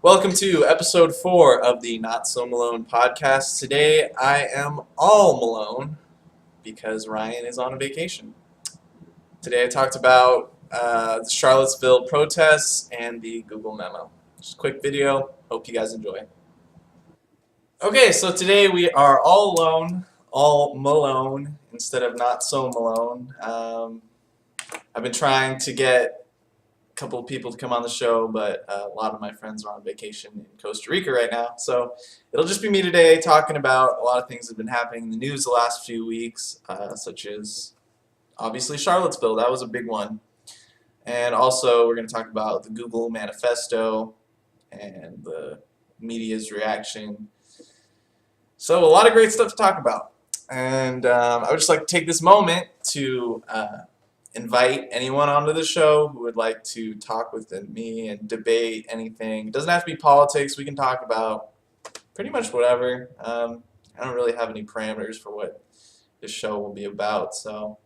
Welcome to episode 4 of the Not So Malone podcast. Today I am all Malone because Ryan is on a vacation. Today I talked about the Charlottesville protests and the Google Memo. Just a quick video. Hope you guys enjoy. Okay, so today we are all alone, all Malone instead of Not So Malone. I've been trying to get couple of people to come on the show, but a lot of my friends are on vacation in Costa Rica right now. So it'll just be me today talking about a lot of things that have been happening in the news the last few weeks, such as obviously Charlottesville. That was a big one. And also we're going to talk about the Google manifesto and the media's reaction. So a lot of great stuff to talk about. And I would just like to take this moment to invite anyone onto the show who would like to talk with me and debate anything. It doesn't have to be politics. We can talk about pretty much whatever. I don't really have any parameters for what this show will be about, so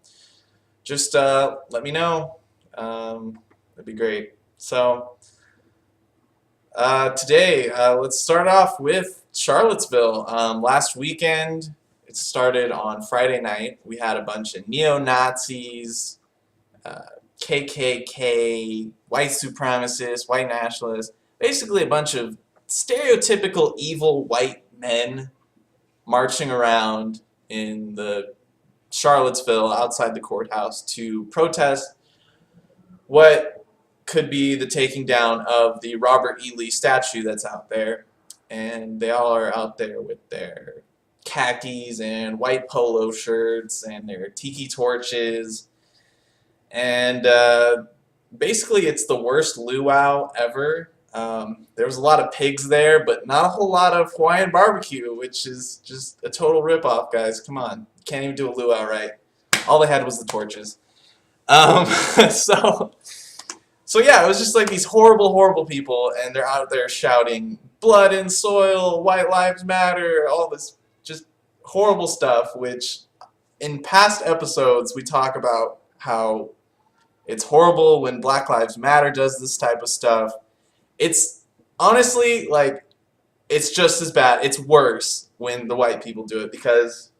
just let me know. That'd be great. So today, let's start off with Charlottesville. Last weekend, it started on Friday night. We had a bunch of neo-Nazis, KKK, white supremacists, white nationalists, basically a bunch of stereotypical evil white men marching around in the Charlottesville outside the courthouse to protest what could be the taking down of the Robert E. Lee statue that's out there. And they all are out there with their khakis and white polo shirts and their tiki torches. And basically it's the worst luau ever. There was a lot of pigs there, but not a whole lot of Hawaiian barbecue, which is just a total ripoff, guys. Come on. Can't even do a luau right. All they had was the torches. So yeah, it was just like these horrible, horrible people, and they're out there shouting blood and soil, white lives matter, all this just horrible stuff, which in past episodes we talk about how it's horrible when Black Lives Matter does this type of stuff. It's honestly, like, it's just as bad. It's worse when the white people do it because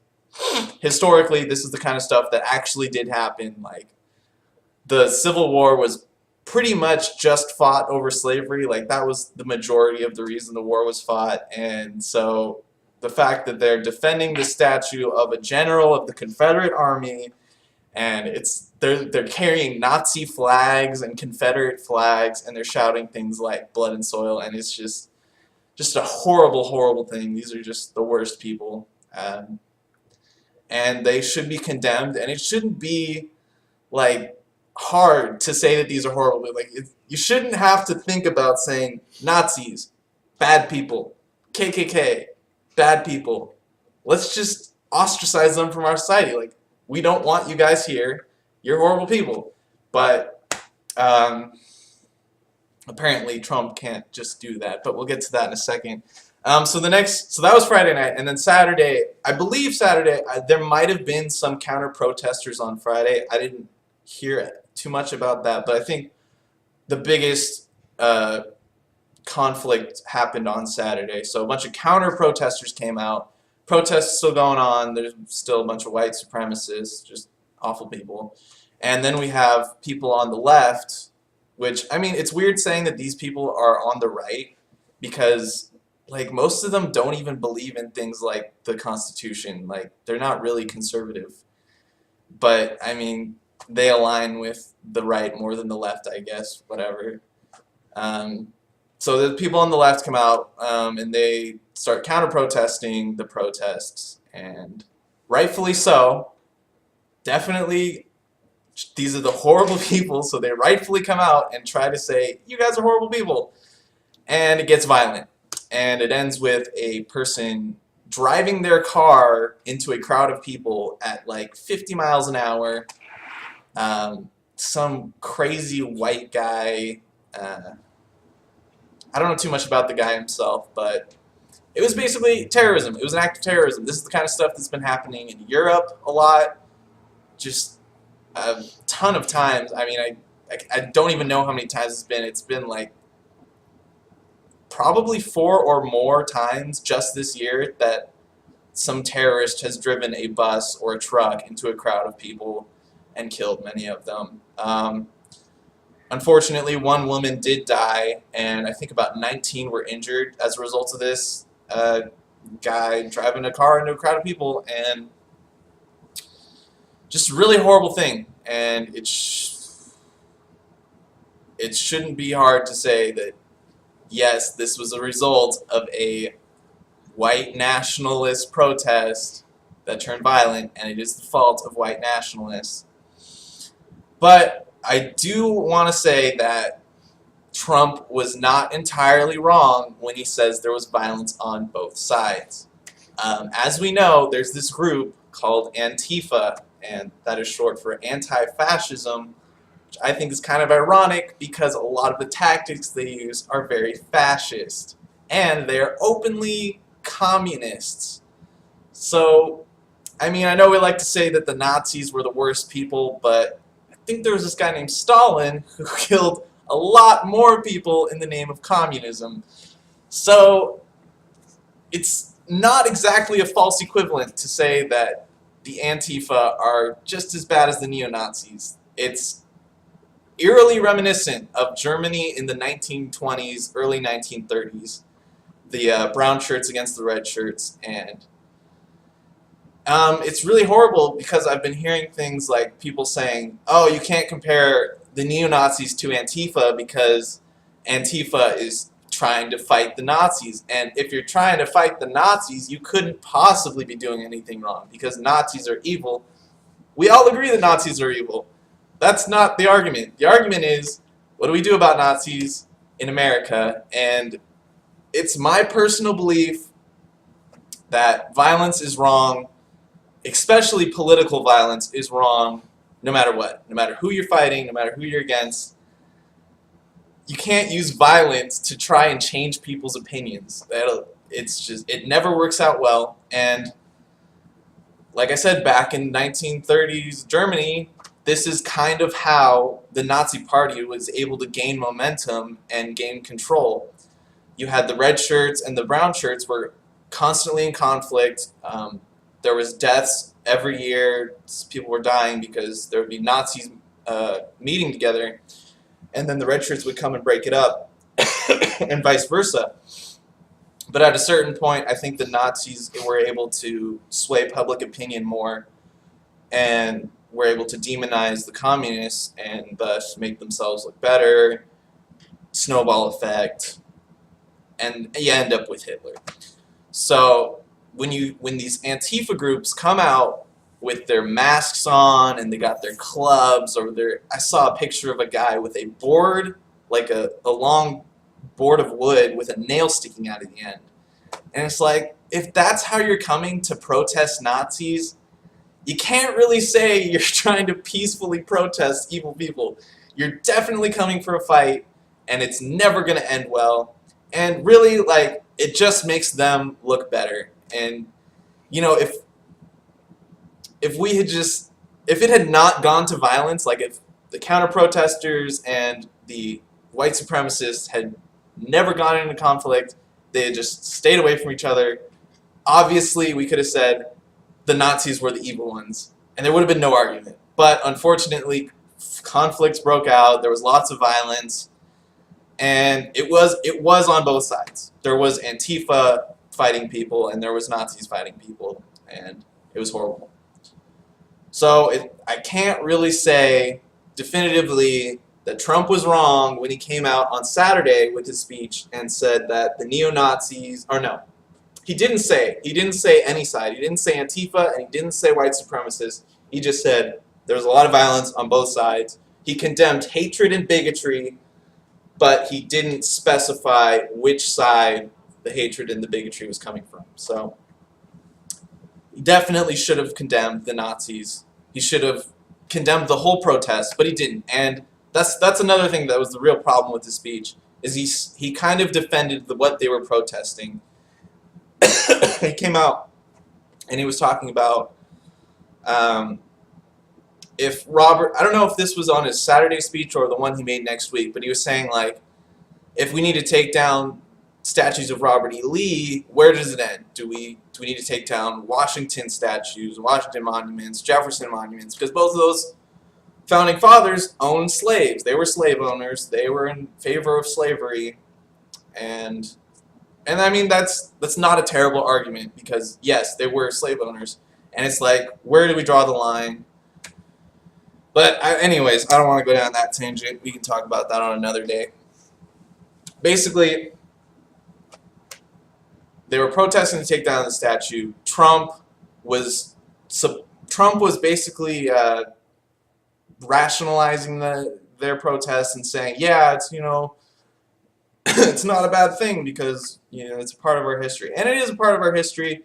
historically this is the kind of stuff that actually did happen. Like, the Civil War was pretty much just fought over slavery. Like, that was the majority of the reason the war was fought. And so the fact that they're defending the statue of a general of the Confederate Army, and they're carrying Nazi flags and Confederate flags, and they're shouting things like blood and soil, and it's just a horrible, horrible thing. These are just the worst people, and they should be condemned. And it shouldn't be like hard to say that these are horrible. Like, you shouldn't have to think about saying Nazis, bad people, KKK, bad people. Let's just ostracize them from our society. Like, we don't want you guys here. You're horrible people. But apparently Trump can't just do that. But we'll get to that in a second. So that was Friday night, and then Saturday. I believe Saturday there might have been some counter protesters on Friday. I didn't hear too much about that, but I think the biggest conflict happened on Saturday. So a bunch of counter protesters came out. Protests still going on. There's still a bunch of white supremacists, just awful people. And then we have people on the left, which, I mean, it's weird saying that these people are on the right because, like, most of them don't even believe in things like the Constitution. Like, they're not really conservative. But, I mean, they align with the right more than the left, I guess, whatever. So the people on the left come out and they start counter-protesting the protests, and rightfully so. Definitely, these are the horrible people, so they rightfully come out and try to say, you guys are horrible people. And it gets violent, and it ends with a person driving their car into a crowd of people at like 50 miles an hour. Some crazy white guy, I don't know too much about the guy himself, but it was basically terrorism. It was an act of terrorism. This is the kind of stuff that's been happening in Europe a lot, just a ton of times. I mean, I don't even know how many times it's been. It's been like probably 4 or more times just this year that some terrorist has driven a bus or a truck into a crowd of people and killed many of them. Unfortunately, one woman did die, and I think about 19 were injured as a result of this. Guy driving a car into a crowd of people, and just a really horrible thing. And it shouldn't be hard to say that, yes, this was a result of a white nationalist protest that turned violent, and it is the fault of white nationalists. But I do want to say that Trump was not entirely wrong when he says there was violence on both sides. As we know, there's this group called Antifa, and that is short for anti-fascism, which I think is kind of ironic because a lot of the tactics they use are very fascist, and they are openly communists. So, I mean, I know we like to say that the Nazis were the worst people, but I think there was this guy named Stalin who killed a lot more people in the name of communism. So it's not exactly a false equivalent to say that the Antifa are just as bad as the neo-Nazis. It's eerily reminiscent of Germany in the 1920s, early 1930s. The brown shirts against the red shirts, and it's really horrible because I've been hearing things like people saying, oh, you can't compare the neo-Nazis to Antifa because Antifa is trying to fight the Nazis. And if you're trying to fight the Nazis, you couldn't possibly be doing anything wrong because Nazis are evil. We all agree that Nazis are evil. That's not the argument. The argument is, what do we do about Nazis in America? And it's my personal belief that violence is wrong, especially political violence is wrong, no matter what. No matter who you're fighting, no matter who you're against. You can't use violence to try and change people's opinions. It never works out well. And like I said, back in 1930s Germany, this is kind of how the Nazi Party was able to gain momentum and gain control. You had the red shirts and the brown shirts were constantly in conflict. There was deaths every year. People were dying because there would be Nazis meeting together, and then the red shirts would come and break it up, and vice versa. But at a certain point, I think the Nazis were able to sway public opinion more, and were able to demonize the communists and thus make themselves look better, snowball effect, and you end up with Hitler. So when these Antifa groups come out with their masks on and they got their clubs or I saw a picture of a guy with a board, like a long board of wood with a nail sticking out of the end. And it's like, if that's how you're coming to protest Nazis, you can't really say you're trying to peacefully protest evil people. You're definitely coming for a fight, and it's never going to end well. And really, like, it just makes them look better. And, you know, if it had not gone to violence, like if the counter-protesters and the white supremacists had never gone into conflict, they had just stayed away from each other, obviously we could have said the Nazis were the evil ones, and there would have been no argument. But unfortunately, conflicts broke out, there was lots of violence, and it was on both sides. There was Antifa fighting people, and there was Nazis fighting people, and it was horrible. So I can't really say definitively that Trump was wrong when he came out on Saturday with his speech and said that the neo-Nazis, or no, he didn't say any side. He didn't say Antifa and he didn't say white supremacists. He just said there was a lot of violence on both sides. He condemned hatred and bigotry, but he didn't specify which side the hatred and the bigotry was coming from. So he definitely should have condemned the Nazis. He should have condemned the whole protest, but he didn't. And that's another thing that was the real problem with his speech, is he kind of defended what they were protesting. He came out and he was talking about if Robert, I don't know if this was on his Saturday speech or the one he made next week, but he was saying, like, if we need to take down statues of Robert E. Lee, where does it end? Do we need to take down Washington statues, Washington monuments, Jefferson monuments? Because both of those founding fathers owned slaves. They were slave owners. They were in favor of slavery, and I mean that's not a terrible argument, because yes, they were slave owners, and it's like, where do we draw the line? But anyways, I don't want to go down that tangent. We can talk about that on another day. Basically, they were protesting to take down the statue. Trump was basically rationalizing their protests and saying, yeah, it's it's not a bad thing because it's a part of our history, and it is a part of our history.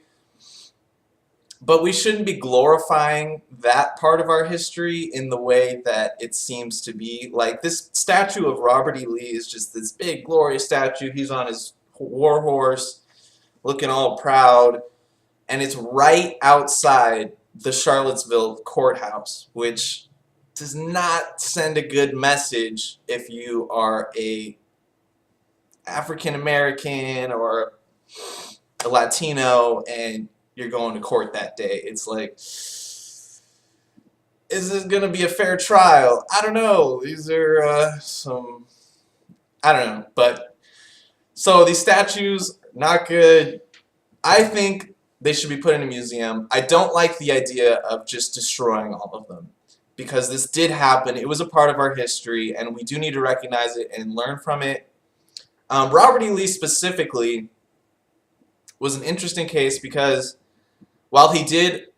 But we shouldn't be glorifying that part of our history in the way that it seems to be. Like, this statue of Robert E. Lee is just this big, glorious statue. He's on his war horse, looking all proud, and it's right outside the Charlottesville courthouse, which does not send a good message if you are a African American or a Latino and you're going to court that day. It's like, is this going to be a fair trial? I don't know. These are I don't know. But, so these statues, not good. I think they should be put in a museum. I don't like the idea of just destroying all of them, because this did happen. It was a part of our history, and we do need to recognize it and learn from it. Robert E. Lee specifically was an interesting case because while he did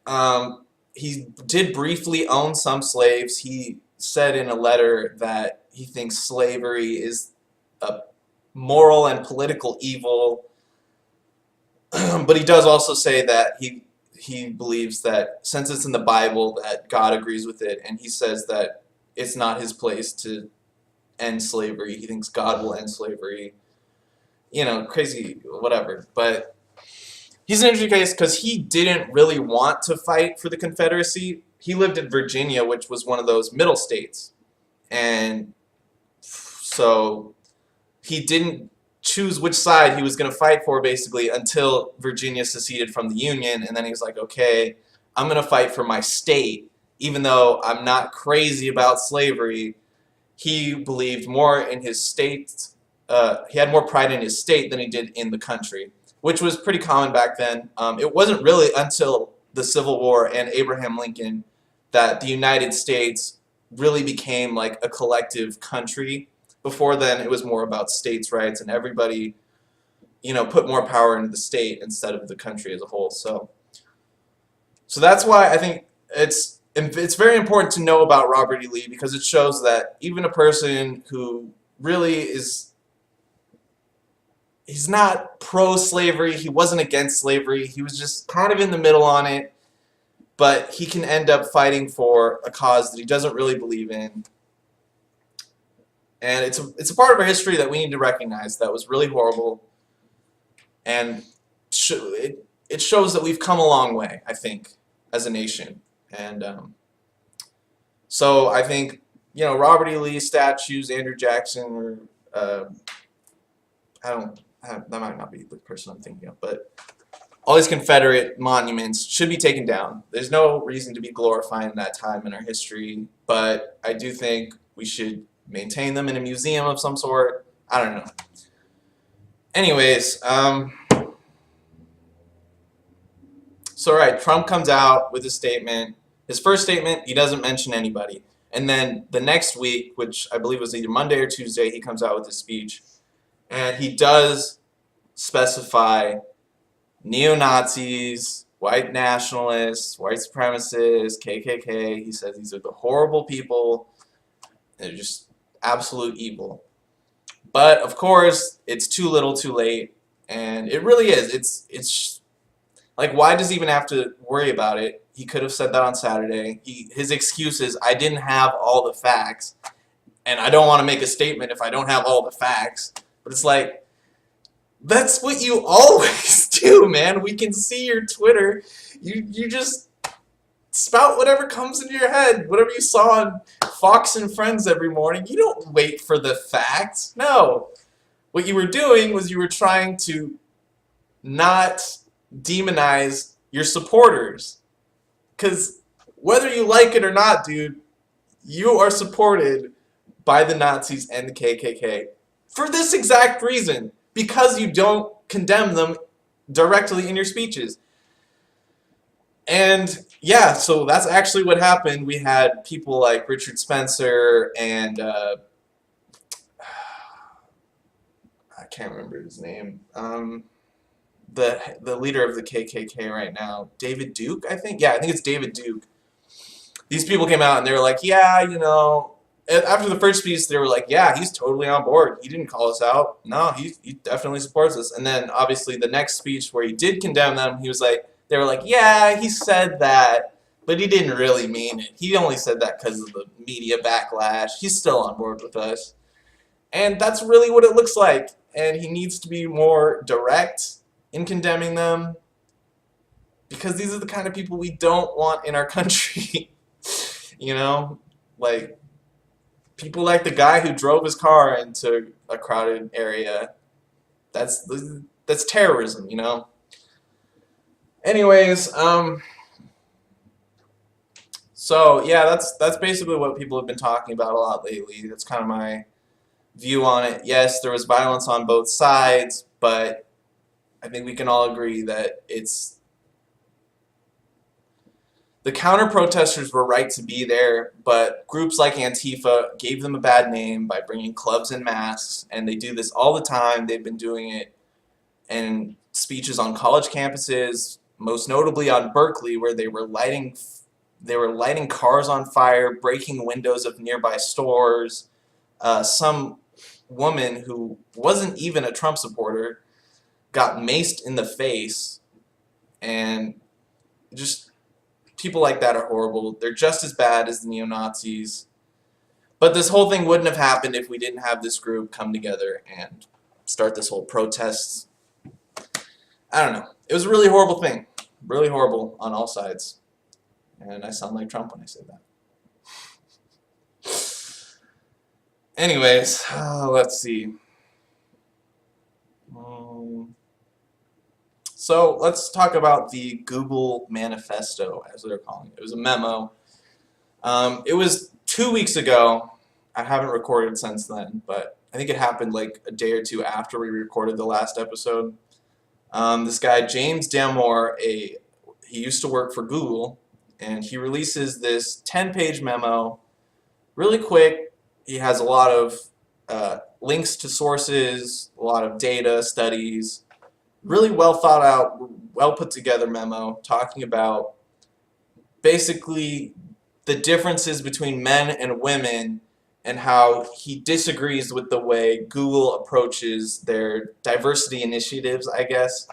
briefly own some slaves, he said in a letter that he thinks slavery is a moral and political evil. But he does also say that he believes that since it's in the Bible that God agrees with it, and he says that it's not his place to end slavery. He thinks God will end slavery. Crazy, whatever. But he's an interesting case because he didn't really want to fight for the Confederacy. He lived in Virginia, which was one of those middle states. And so he didn't choose which side he was going to fight for, basically, until Virginia seceded from the Union. And then he was like, okay, I'm going to fight for my state. Even though I'm not crazy about slavery, he believed more in his state. He had more pride in his state than he did in the country, which was pretty common back then. It wasn't really until the Civil War and Abraham Lincoln that the United States really became like a collective country. Before then, it was more about states' rights, and everybody, put more power into the state instead of the country as a whole. So that's why I think it's very important to know about Robert E. Lee, because it shows that even a person who really he's not pro-slavery, he wasn't against slavery, he was just kind of in the middle on it, but he can end up fighting for a cause that he doesn't really believe in. And it's a part of our history that we need to recognize that was really horrible, and it shows that we've come a long way, I think, as a nation. And so I think, Robert E. Lee statues, Andrew Jackson, or that might not be the person I'm thinking of, but all these Confederate monuments should be taken down. There's no reason to be glorifying that time in our history, but I do think we should maintain them in a museum of some sort. I don't know. Anyways, so right, Trump comes out with a statement. His first statement, he doesn't mention anybody. And then the next week, which I believe was either Monday or Tuesday, he comes out with his speech. And he does specify neo-Nazis, white nationalists, white supremacists, KKK. He says these are the horrible people. They're just absolute evil. But of course, it's too little too late. And it really is. It's like, why does he even have to worry about it? He could have said that on Saturday. His excuse is, I didn't have all the facts. And I don't want to make a statement if I don't have all the facts. But it's like, that's what you always do, man. We can see your Twitter. You just spout whatever comes into your head. Whatever you saw on Fox and Friends every morning. You don't wait for the facts. No. what you were doing was you were trying to not demonize your supporters. Because whether you like it or not, dude, you are supported by the Nazis and the KKK for this exact reason. Because you don't condemn them directly in your speeches. And yeah, so that's actually what happened. We had people like Richard Spencer and I can't remember his name. The leader of the KKK right now, David Duke, I think. Yeah, I think it's David Duke. These people came out and they were like, yeah, you know, after the first speech, they were like, yeah, he's totally on board. He didn't call us out. No, he definitely supports us. And then obviously the next speech where he did condemn them, he was like, they were like, yeah, he said that, but he didn't really mean it. He only said that because of the media backlash. He's still on board with us. And that's really what it looks like. And he needs to be more direct in condemning them, because these are the kind of people we don't want in our country. You know, like people like the guy who drove his car into a crowded area. That's terrorism, you know. Anyways, so yeah, that's basically what people have been talking about a lot lately. That's kind of my view on it. Yes, there was violence on both sides, but I think we can all agree that the counter-protesters were right to be there, but groups like Antifa gave them a bad name by bringing clubs and masks, and they do this all the time. They've been doing it in speeches on college campuses, most notably on Berkeley, where they were lighting cars on fire, breaking windows of nearby stores. Some woman who wasn't even a Trump supporter got maced in the face, and just people like that are horrible. They're just as bad as the neo-Nazis. But this whole thing wouldn't have happened if we didn't have this group come together and start this whole protest. I don't know. It was a really horrible thing. Really horrible on all sides. And I sound like Trump when I say that. Anyways, let's see. So let's talk about the Google Manifesto, as they're calling it. It was a memo. It was 2 weeks ago. I haven't recorded since then, but I think it happened like a day or two after we recorded the last episode. This guy, James Damore, he used to work for Google, and he releases this 10-page memo really quick. He has a lot of links to sources, a lot of data, studies, really well thought out, well put together memo talking about basically the differences between men and women and how he disagrees with the way Google approaches their diversity initiatives, I guess.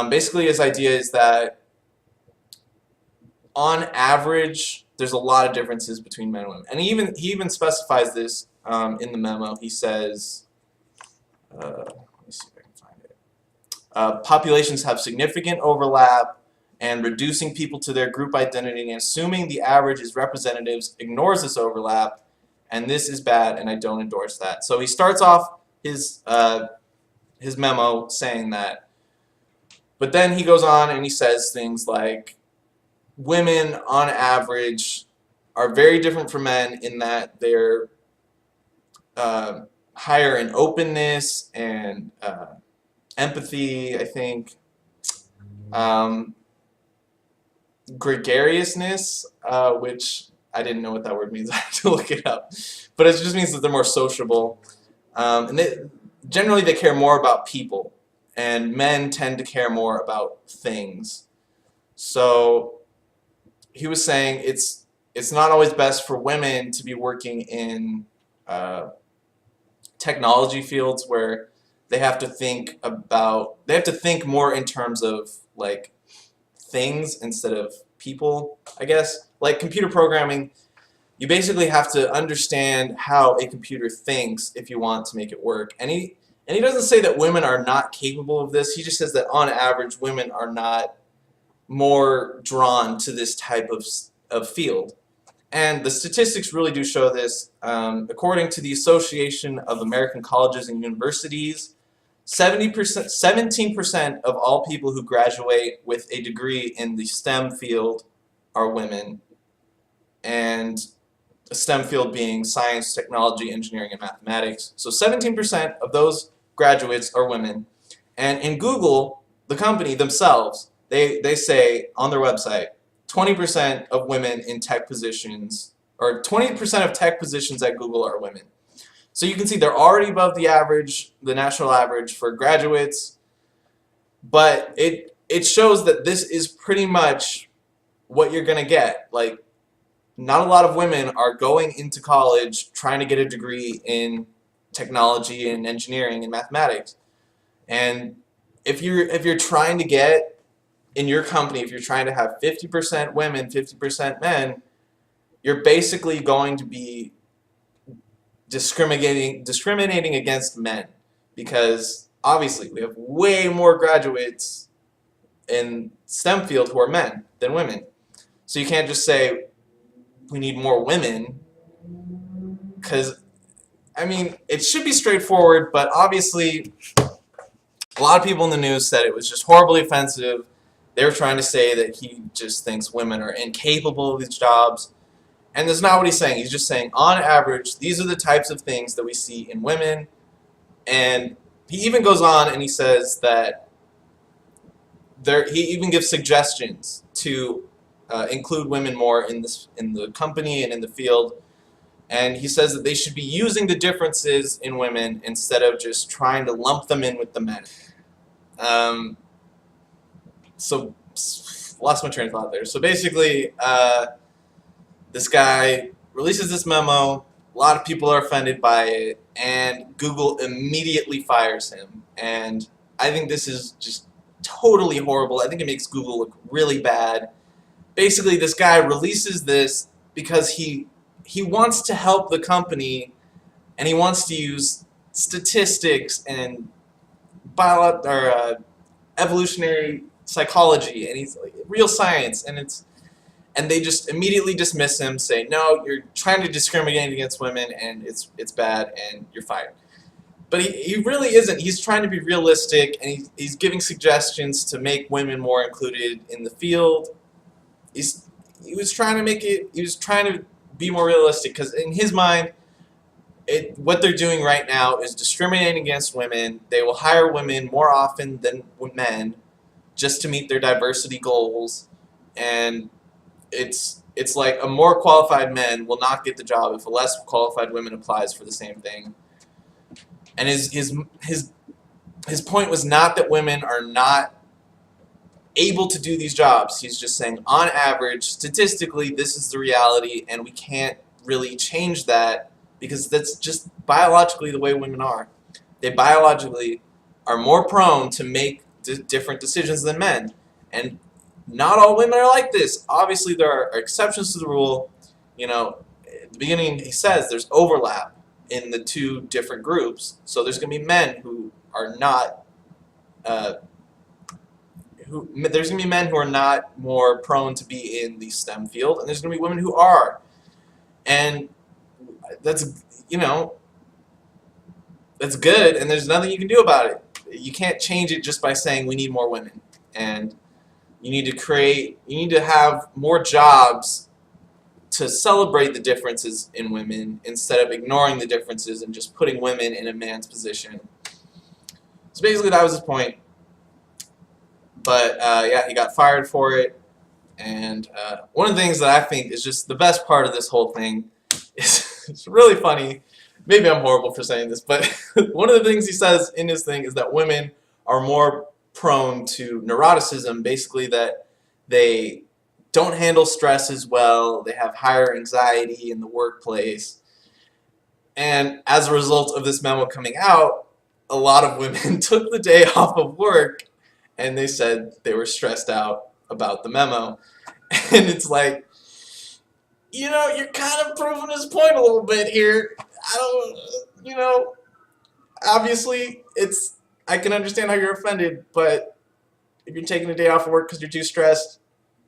Basically his idea is that on average there's a lot of differences between men and women. And he even specifies this in the memo. He says, let me see if I can find it. Populations have significant overlap, and reducing people to their group identity and assuming the average is representatives ignores this overlap, and this is bad, and I don't endorse that. So he starts off his memo saying that, but then he goes on and he says things like, women on average are very different from men in that they're higher in openness and empathy, I think, gregariousness, which I didn't know what that word means. I had to look it up. But it just means that they're more sociable. And generally they care more about people, and men tend to care more about things. So he was saying it's not always best for women to be working in technology fields where they have to think more in terms of like things instead of people, I guess. Like computer programming, you basically have to understand how a computer thinks if you want to make it work. And he doesn't say that women are not capable of this. He just says that on average women are not more drawn to this type of field. And the statistics really do show this. According to the Association of American Colleges and Universities, 17% of all people who graduate with a degree in the STEM field are women. And a STEM field being science, technology, engineering, and mathematics. So 17% of those graduates are women. And in Google, the company themselves, they say on their website, 20% of women in tech positions, or 20% of tech positions at Google are women. So you can see they're already above the average, the national average for graduates, but it shows that this is pretty much what you're going to get. Like, not a lot of women are going into college trying to get a degree in technology and engineering and mathematics. And if you're trying to get in your company, if you're trying to have 50% women, 50% men, you're basically going to be discriminating against men, because obviously we have way more graduates in STEM field who are men than women. So you can't just say we need more women, because I mean, it should be straightforward, but obviously a lot of people in the news said it was just horribly offensive. They were trying to say that he just thinks women are incapable of these jobs. And that's not what he's saying. He's just saying, on average, these are the types of things that we see in women. And he even goes on and he says that he even gives suggestions to include women more in the company and in the field. And he says that they should be using the differences in women instead of just trying to lump them in with the men. So, lost my train of thought there. So basically, this guy releases this memo. A lot of people are offended by it, and Google immediately fires him. And I think this is just totally horrible. I think it makes Google look really bad. Basically, this guy releases this because he wants to help the company, and he wants to use statistics and evolutionary psychology, and he's like real science, and they just immediately dismiss him, say, no, you're trying to discriminate against women, and it's bad, and you're fired. But he really isn't. He's trying to be realistic, and he's giving suggestions to make women more included in the field. He was trying to be more realistic, because in his mind, what they're doing right now is discriminating against women. They will hire women more often than men just to meet their diversity goals, and it's like a more qualified man will not get the job if a less qualified woman applies for the same thing. And his point was not that women are not able to do these jobs. He's just saying, on average, statistically, this is the reality, and we can't really change that because that's just biologically the way women are. They biologically are more prone to make different decisions than men. And not all women are like this. Obviously, there are exceptions to the rule. You know, at the beginning, he says there's overlap in the two different groups. So there's going to be men who are not there's going to be men who are not more prone to be in the STEM field, and there's going to be women who are. And that's, that's good, and there's nothing you can do about it. You can't change it just by saying we need more women. And you need to have more jobs to celebrate the differences in women instead of ignoring the differences and just putting women in a man's position. So basically that was his point. But yeah, he got fired for it. And one of the things that I think is just the best part of this whole thing is it's really funny. Maybe I'm horrible for saying this, but one of the things he says in his thing is that women are more prone to neuroticism, basically that they don't handle stress as well, they have higher anxiety in the workplace. And as a result of this memo coming out, a lot of women took the day off of work and they said they were stressed out about the memo. And it's like, you're kind of proving his point a little bit here. Obviously, I can understand how you're offended, but if you're taking a day off of work because you're too stressed,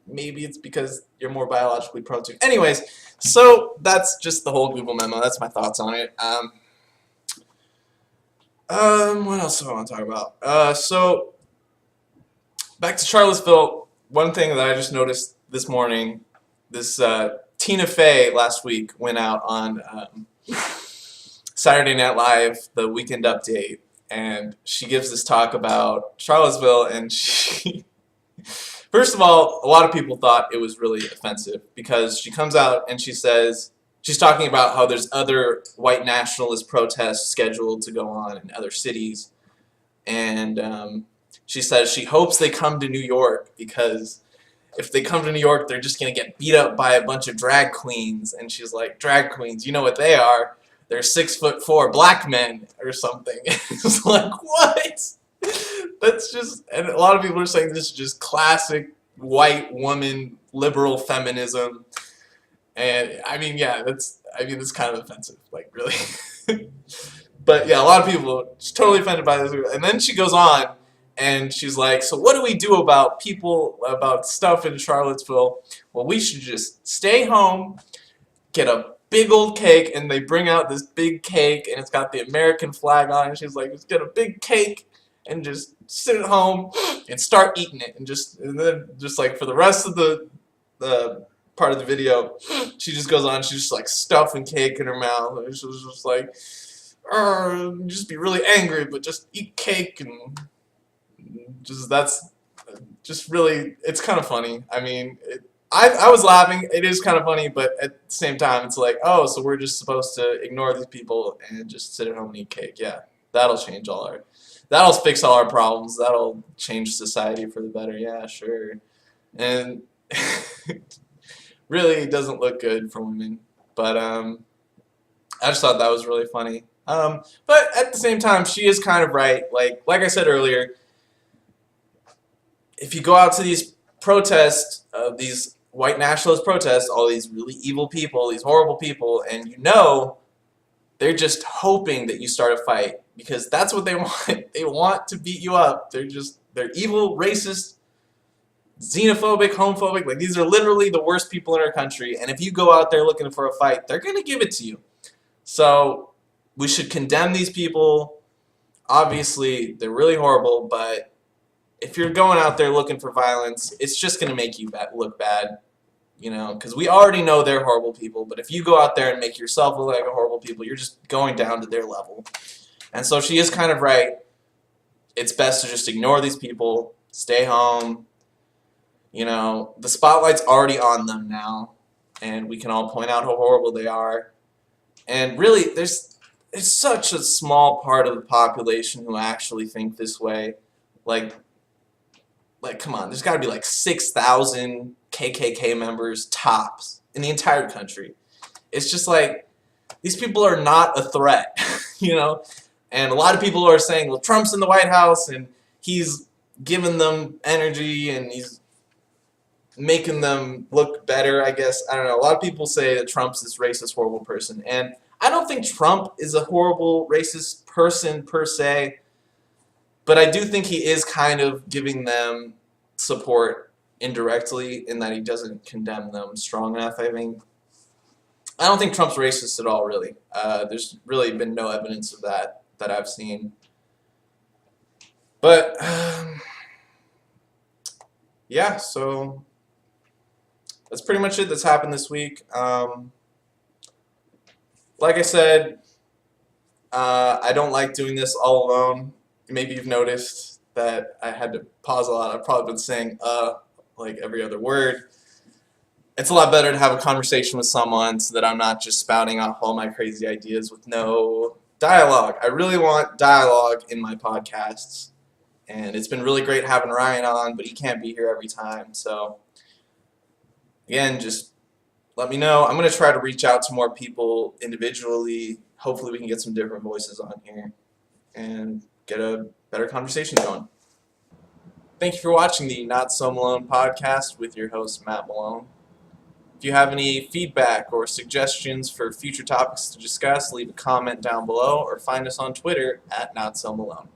maybe it's because you're more biologically prone to. Anyways, so that's just the whole Google memo. That's my thoughts on it. What else do I want to talk about? So back to Charlottesville. One thing that I just noticed this morning, this Tina Fey last week went out on Saturday Night Live, the Weekend Update, and she gives this talk about Charlottesville, and she, first of all, a lot of people thought it was really offensive because she comes out and she says, she's talking about how there's other white nationalist protests scheduled to go on in other cities, and she says she hopes they come to New York because if they come to New York, they're just going to get beat up by a bunch of drag queens. And she's like, drag queens, you know what they are? They're 6'4" black men or something. It's like, what? That's just, and a lot of people are saying this is just classic white woman liberal feminism. And I mean, yeah, that's kind of offensive, like really. But yeah, a lot of people are just totally offended by this. And then she goes on and she's like, so what do we do about people, about stuff in Charlottesville? Well, we should just stay home, get a big old cake, and they bring out this big cake and it's got the American flag on it. She's like, let's get a big cake and just sit at home and start eating it. And then just like for the rest of the part of the video, she just goes on, she's just like stuffing cake in her mouth. And she was just like, just be really angry, but just eat cake, and just that's just really, it's kind of funny. I mean, I was laughing. It is kind of funny, but at the same time, it's like, oh, so we're just supposed to ignore these people and just sit at home and eat cake. Yeah, that'll fix all our problems. That'll change society for the better. Yeah, sure. And really doesn't look good for women. But I just thought that was really funny. But at the same time, she is kind of right. Like I said earlier, if you go out to these protests, these white nationalist protests, all these really evil people, these horrible people, and you know they're just hoping that you start a fight because that's what they want. They want to beat you up. They're evil, racist, xenophobic, homophobic. Like, these are literally the worst people in our country, and if you go out there looking for a fight, they're going to give it to you. So we should condemn these people. Obviously, they're really horrible, but if you're going out there looking for violence, it's just going to make you look bad, you know, because we already know they're horrible people, but if you go out there and make yourself look like a horrible people, you're just going down to their level. And so she is kind of right. It's best to just ignore these people, stay home. You know, the spotlight's already on them now, and we can all point out how horrible they are. And really, there's such a small part of the population who actually think this way. Like, come on, there's got to be like 6,000 KKK members tops in the entire country. It's just like, these people are not a threat, you know? And a lot of people are saying, well, Trump's in the White House and he's giving them energy and he's making them look better, I guess. I don't know. A lot of people say that Trump's this racist, horrible person. And I don't think Trump is a horrible, racist person per se. But I do think he is kind of giving them support indirectly in that he doesn't condemn them strong enough, I think. I don't think Trump's racist at all, really. There's really been no evidence of that I've seen. But, yeah, so that's pretty much it that's happened this week. Like I said, I don't like doing this all alone. Maybe you've noticed that I had to pause a lot. I've probably been saying like every other word. It's a lot better to have a conversation with someone so that I'm not just spouting off all my crazy ideas with no dialogue. I really want dialogue in my podcasts. And it's been really great having Ryan on, but he can't be here every time. So, again, just let me know. I'm going to try to reach out to more people individually. Hopefully we can get some different voices on here and get a better conversation going. Thank you for watching the Not So Malone podcast with your host, Matt Malone. If you have any feedback or suggestions for future topics to discuss, leave a comment down below or find us on Twitter at Not So Malone.